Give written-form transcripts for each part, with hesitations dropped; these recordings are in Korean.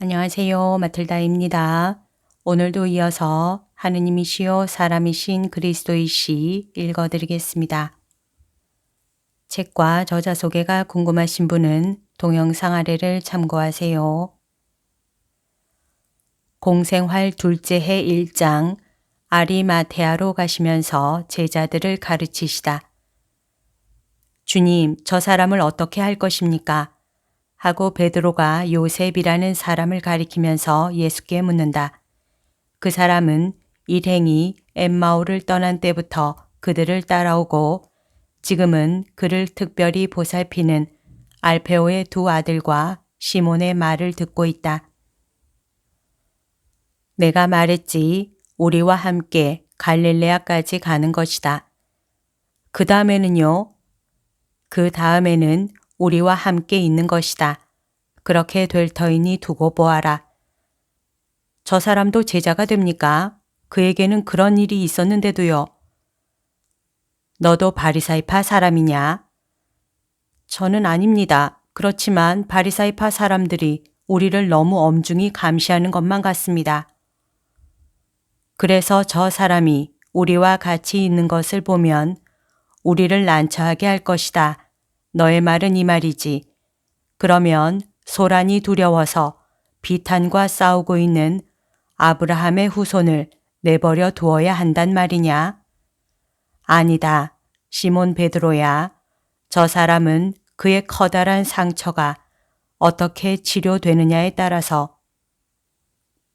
안녕하세요. 마틀다입니다. 오늘도 이어서 하느님이시요 사람이신 그리스도이시 읽어드리겠습니다. 책과 저자 소개가 궁금하신 분은 동영상 아래를 참고하세요. 공생활 둘째 해 1장 아리마테아로 가시면서 제자들을 가르치시다. 주님, 저 사람을 어떻게 할 것입니까? 하고 베드로가 요셉이라는 사람을 가리키면서 예수께 묻는다. 그 사람은 일행이 엠마오를 떠난 때부터 그들을 따라오고 지금은 그를 특별히 보살피는 알페오의 두 아들과 시몬의 말을 듣고 있다. 내가 말했지, 우리와 함께 갈릴레아까지 가는 것이다. 그 다음에는요? 그 다음에는 우리와 함께 있는 것이다. 그렇게 될 터이니 두고 보아라. 저 사람도 제자가 됩니까? 그에게는 그런 일이 있었는데도요. 너도 바리사이파 사람이냐? 저는 아닙니다. 그렇지만 바리사이파 사람들이 우리를 너무 엄중히 감시하는 것만 같습니다. 그래서 저 사람이 우리와 같이 있는 것을 보면 우리를 난처하게 할 것이다. 너의 말은 이 말이지. 그러면 소란이 두려워서 비탄과 싸우고 있는 아브라함의 후손을 내버려 두어야 한단 말이냐? 아니다. 시몬 베드로야. 저 사람은 그의 커다란 상처가 어떻게 치료되느냐에 따라서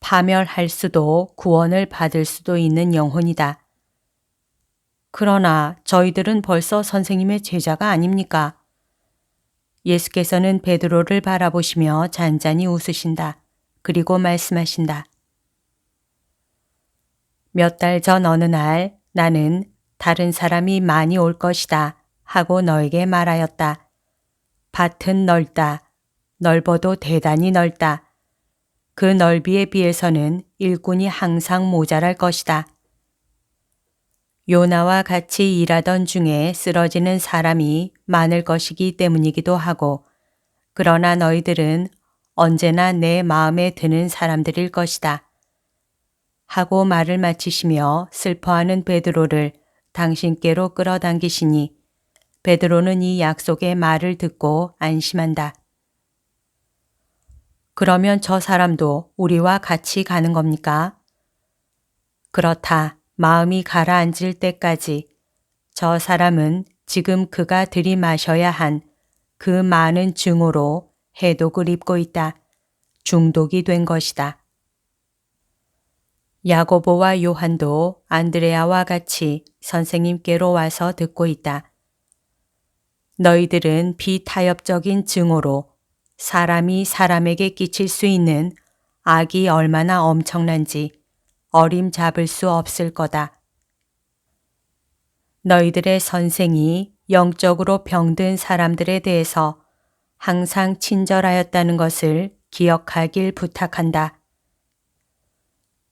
파멸할 수도 구원을 받을 수도 있는 영혼이다. 그러나 저희들은 벌써 선생님의 제자가 아닙니까? 예수께서는 베드로를 바라보시며 잔잔히 웃으신다. 그리고 말씀하신다. 몇 달 전 어느 날 나는 다른 사람이 많이 올 것이다 하고 너에게 말하였다. 밭은 넓다. 넓어도 대단히 넓다. 그 넓이에 비해서는 일꾼이 항상 모자랄 것이다. 요나와 같이 일하던 중에 쓰러지는 사람이 많을 것이기 때문이기도 하고, 그러나 너희들은 언제나 내 마음에 드는 사람들일 것이다. 하고 말을 마치시며 슬퍼하는 베드로를 당신께로 끌어당기시니 베드로는 이 약속의 말을 듣고 안심한다. 그러면 저 사람도 우리와 같이 가는 겁니까? 그렇다. 마음이 가라앉을 때까지 저 사람은 지금 그가 들이마셔야 한 그 많은 증오로 해독을 입고 있다. 중독이 된 것이다. 야고보와 요한도 안드레아와 같이 선생님께로 와서 듣고 있다. 너희들은 비타협적인 증오로 사람이 사람에게 끼칠 수 있는 악이 얼마나 엄청난지 어림잡을 수 없을 거다. 너희들의 선생이 영적으로 병든 사람들에 대해서 항상 친절하였다는 것을 기억하길 부탁한다.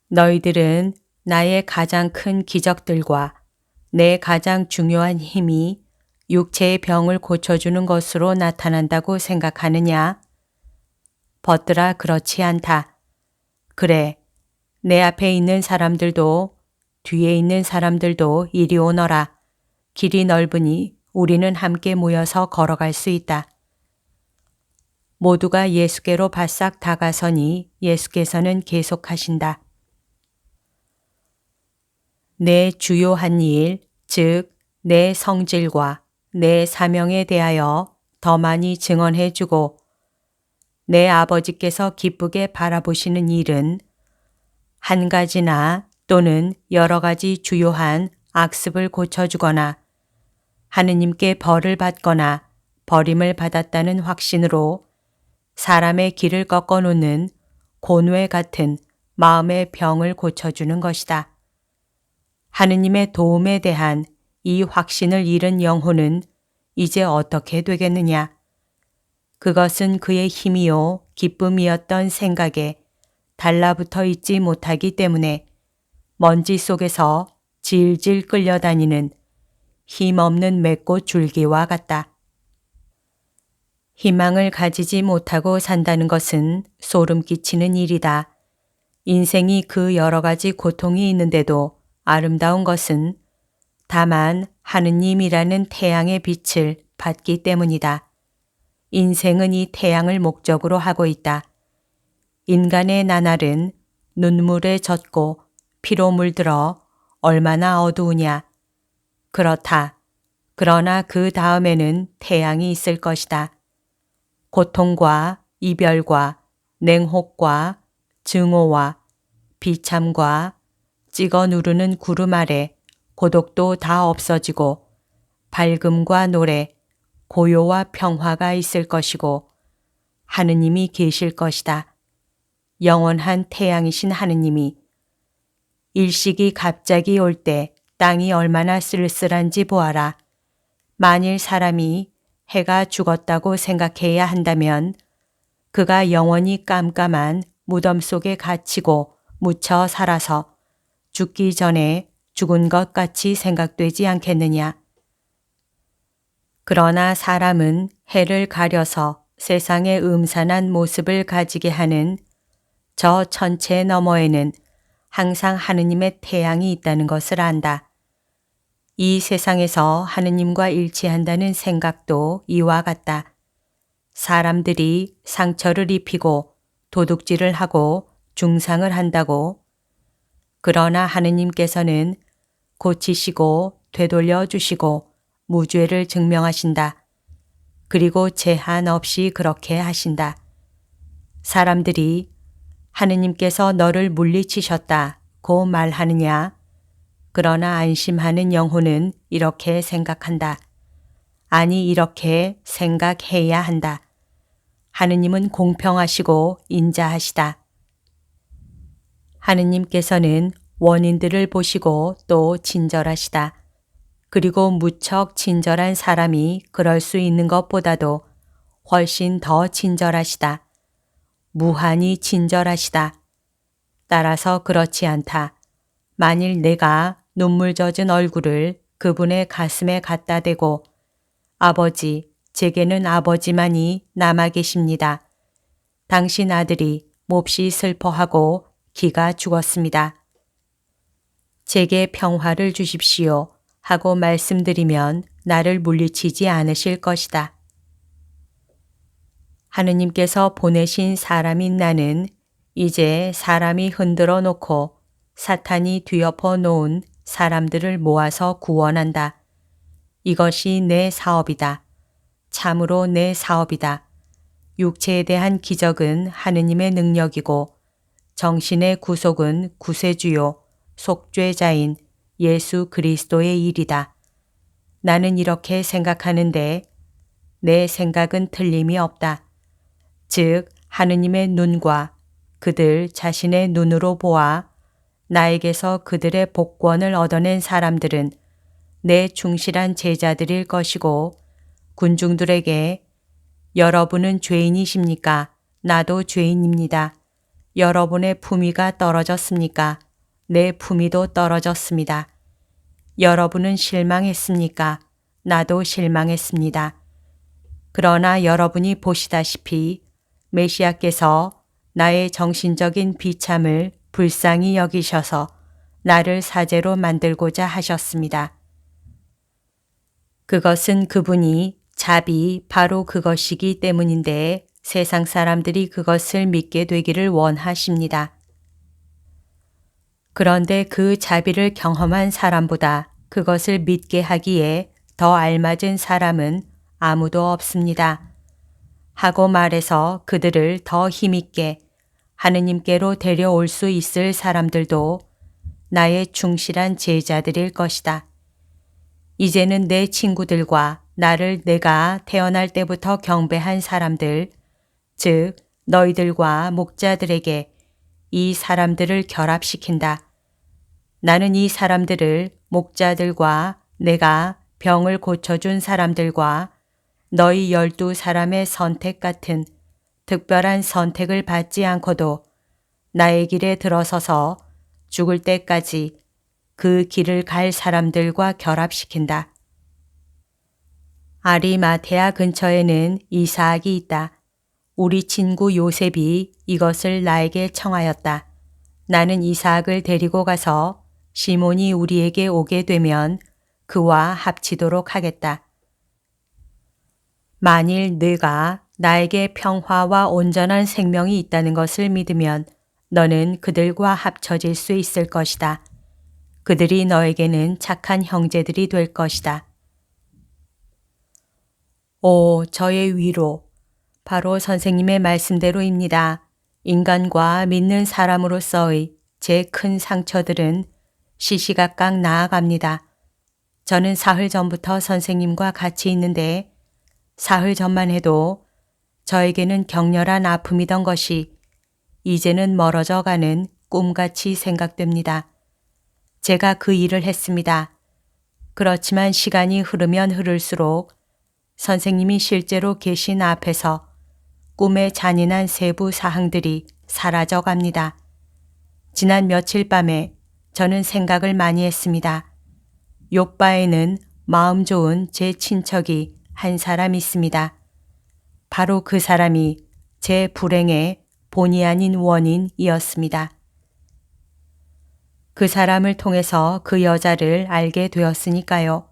너희들은 나의 가장 큰 기적들과 내 가장 중요한 힘이 육체의 병을 고쳐주는 것으로 나타난다고 생각하느냐? 벗들아 그렇지 않다. 그래, 내 앞에 있는 사람들도 뒤에 있는 사람들도 이리 오너라. 길이 넓으니 우리는 함께 모여서 걸어갈 수 있다. 모두가 예수께로 바싹 다가서니 예수께서는 계속하신다. 내 주요한 일, 즉 내 성질과 내 사명에 대하여 더 많이 증언해주고 내 아버지께서 기쁘게 바라보시는 일은 한 가지나 또는 여러 가지 주요한 악습을 고쳐주거나 하느님께 벌을 받거나 버림을 받았다는 확신으로 사람의 길을 꺾어놓는 곤괴 같은 마음의 병을 고쳐주는 것이다. 하느님의 도움에 대한 이 확신을 잃은 영혼은 이제 어떻게 되겠느냐? 그것은 그의 힘이요 기쁨이었던 생각에 달라붙어 있지 못하기 때문에 먼지 속에서 질질 끌려다니는 힘없는 맺고 줄기와 같다. 희망을 가지지 못하고 산다는 것은 소름 끼치는 일이다. 인생이 그 여러 가지 고통이 있는데도 아름다운 것은 다만 하느님이라는 태양의 빛을 받기 때문이다. 인생은 이 태양을 목적으로 하고 있다. 인간의 나날은 눈물에 젖고 피로 물들어 얼마나 어두우냐. 그렇다. 그러나 그 다음에는 태양이 있을 것이다. 고통과 이별과 냉혹과 증오와 비참과 찍어 누르는 구름 아래 고독도 다 없어지고 밝음과 노래, 고요와 평화가 있을 것이고 하느님이 계실 것이다. 영원한 태양이신 하느님이. 일식이 갑자기 올 때 땅이 얼마나 쓸쓸한지 보아라. 만일 사람이 해가 죽었다고 생각해야 한다면 그가 영원히 깜깜한 무덤 속에 갇히고 묻혀 살아서 죽기 전에 죽은 것 같이 생각되지 않겠느냐. 그러나 사람은 해를 가려서 세상의 음산한 모습을 가지게 하는 저 천체 너머에는 항상 하느님의 태양이 있다는 것을 안다. 이 세상에서 하느님과 일치한다는 생각도 이와 같다. 사람들이 상처를 입히고 도둑질을 하고 중상을 한다고. 그러나 하느님께서는 고치시고 되돌려 주시고 무죄를 증명하신다. 그리고 제한 없이 그렇게 하신다. 사람들이 하느님께서 너를 물리치셨다고 말하느냐? 그러나 안심하는 영혼은 이렇게 생각한다. 아니, 이렇게 생각해야 한다. 하느님은 공평하시고 인자하시다. 하느님께서는 원인들을 보시고 또 친절하시다. 그리고 무척 친절한 사람이 그럴 수 있는 것보다도 훨씬 더 친절하시다. 무한히 친절하시다. 따라서 그렇지 않다. 만일 내가 눈물 젖은 얼굴을 그분의 가슴에 갖다 대고 아버지, 제게는 아버지만이 남아 계십니다. 당신 아들이 몹시 슬퍼하고 기가 죽었습니다. 제게 평화를 주십시오 하고 말씀드리면 나를 물리치지 않으실 것이다. 하느님께서 보내신 사람인 나는 이제 사람이 흔들어 놓고 사탄이 뒤엎어 놓은 사람들을 모아서 구원한다. 이것이 내 사업이다. 참으로 내 사업이다. 육체에 대한 기적은 하느님의 능력이고 정신의 구속은 구세주요 속죄자인 예수 그리스도의 일이다. 나는 이렇게 생각하는데 내 생각은 틀림이 없다. 즉 하느님의 눈과 그들 자신의 눈으로 보아 나에게서 그들의 복권을 얻어낸 사람들은 내 충실한 제자들일 것이고 군중들에게 여러분은 죄인이십니까? 나도 죄인입니다. 여러분의 품위가 떨어졌습니까? 내 품위도 떨어졌습니다. 여러분은 실망했습니까? 나도 실망했습니다. 그러나 여러분이 보시다시피 메시아께서 나의 정신적인 비참을 불쌍히 여기셔서 나를 사제로 만들고자 하셨습니다. 그것은 그분이 자비 바로 그것이기 때문인데 세상 사람들이 그것을 믿게 되기를 원하십니다. 그런데 그 자비를 경험한 사람보다 그것을 믿게 하기에 더 알맞은 사람은 아무도 없습니다. 하고 말해서 그들을 더 힘있게 하느님께로 데려올 수 있을 사람들도 나의 충실한 제자들일 것이다. 이제는 내 친구들과 나를 내가 태어날 때부터 경배한 사람들, 즉 너희들과 목자들에게 이 사람들을 결합시킨다. 나는 이 사람들을 목자들과 내가 병을 고쳐준 사람들과 너희 12사람의 선택 같은 특별한 선택을 받지 않고도 나의 길에 들어서서 죽을 때까지 그 길을 갈 사람들과 결합시킨다. 아리마테아 근처에는 이사학이 있다. 우리 친구 요셉이 이것을 나에게 청하였다. 나는 이사학을 데리고 가서 시몬이 우리에게 오게 되면 그와 합치도록 하겠다. 만일 네가 나에게 평화와 온전한 생명이 있다는 것을 믿으면 너는 그들과 합쳐질 수 있을 것이다. 그들이 너에게는 착한 형제들이 될 것이다. 오, 저의 위로. 바로 선생님의 말씀대로입니다. 인간과 믿는 사람으로서의 제 큰 상처들은 시시각각 나아갑니다. 저는 사흘 전부터 선생님과 같이 있는데 사흘 전만 해도 저에게는 격렬한 아픔이던 것이 이제는 멀어져 가는 꿈같이 생각됩니다. 제가 그 일을 했습니다. 그렇지만 시간이 흐르면 흐를수록 선생님이 실제로 계신 앞에서 꿈의 잔인한 세부 사항들이 사라져 갑니다. 지난 며칠 밤에 저는 생각을 많이 했습니다. 욕바에는 마음 좋은 제 친척이 한 사람 있습니다. 바로 그 사람이 제 불행의 본의 아닌 원인이었습니다. 그 사람을 통해서 그 여자를 알게 되었으니까요.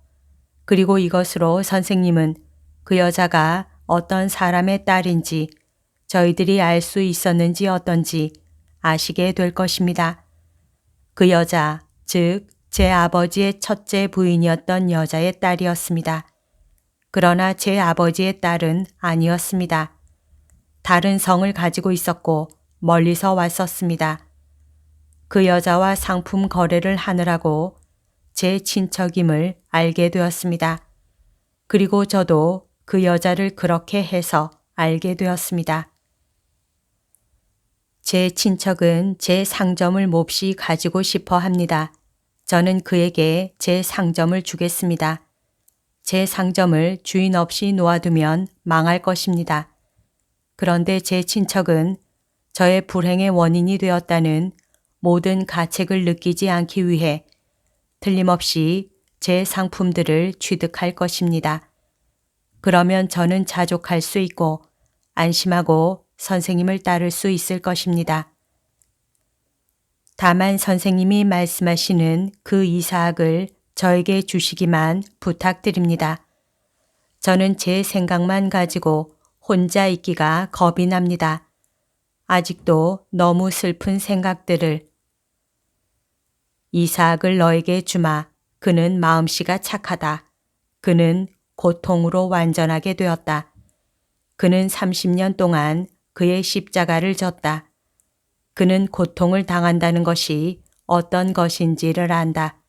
그리고 이것으로 선생님은 그 여자가 어떤 사람의 딸인지 저희들이 알 수 있었는지 어떤지 아시게 될 것입니다. 그 여자, 즉 제 아버지의 첫째 부인이었던 여자의 딸이었습니다. 그러나 제 아버지의 딸은 아니었습니다. 다른 성을 가지고 있었고 멀리서 왔었습니다. 그 여자와 상품 거래를 하느라고 제 친척임을 알게 되었습니다. 그리고 저도 그 여자를 그렇게 해서 알게 되었습니다. 제 친척은 제 상점을 몹시 가지고 싶어 합니다. 저는 그에게 제 상점을 주겠습니다. 제 상점을 주인 없이 놓아두면 망할 것입니다. 그런데 제 친척은 저의 불행의 원인이 되었다는 모든 가책을 느끼지 않기 위해 틀림없이 제 상품들을 취득할 것입니다. 그러면 저는 자족할 수 있고 안심하고 선생님을 따를 수 있을 것입니다. 다만 선생님이 말씀하시는 그 이사학을 저에게 주시기만 부탁드립니다. 저는 제 생각만 가지고 혼자 있기가 겁이 납니다. 아직도 너무 슬픈 생각들을. 이사학을 너에게 주마. 그는 마음씨가 착하다. 그는 고통으로 완전하게 되었다. 그는 30년 동안 그의 십자가를 졌다. 그는 고통을 당한다는 것이 어떤 것인지를 안다.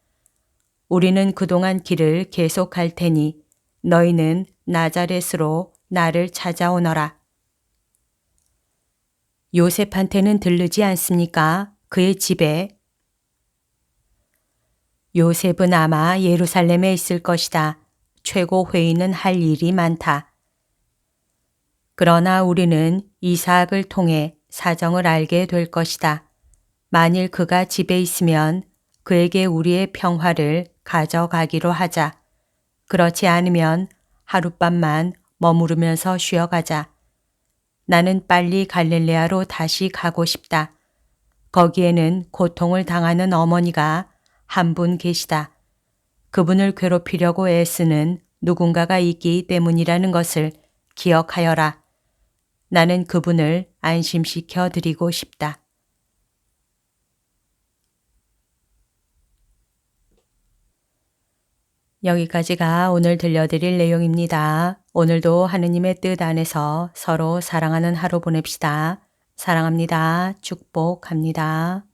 우리는 그동안 길을 계속할 테니 너희는 나자렛으로 나를 찾아오너라. 요셉한테는 들르지 않습니까? 그의 집에. 요셉은 아마 예루살렘에 있을 것이다. 최고 회의는 할 일이 많다. 그러나 우리는 이사학을 통해 사정을 알게 될 것이다. 만일 그가 집에 있으면 그에게 우리의 평화를 가져가기로 하자. 그렇지 않으면 하룻밤만 머무르면서 쉬어가자. 나는 빨리 갈릴레아로 다시 가고 싶다. 거기에는 고통을 당하는 어머니가 한 분 계시다. 그분을 괴롭히려고 애쓰는 누군가가 있기 때문이라는 것을 기억하여라. 나는 그분을 안심시켜 드리고 싶다. 여기까지가 오늘 들려드릴 내용입니다. 오늘도 하느님의 뜻 안에서 서로 사랑하는 하루 보냅시다. 사랑합니다. 축복합니다.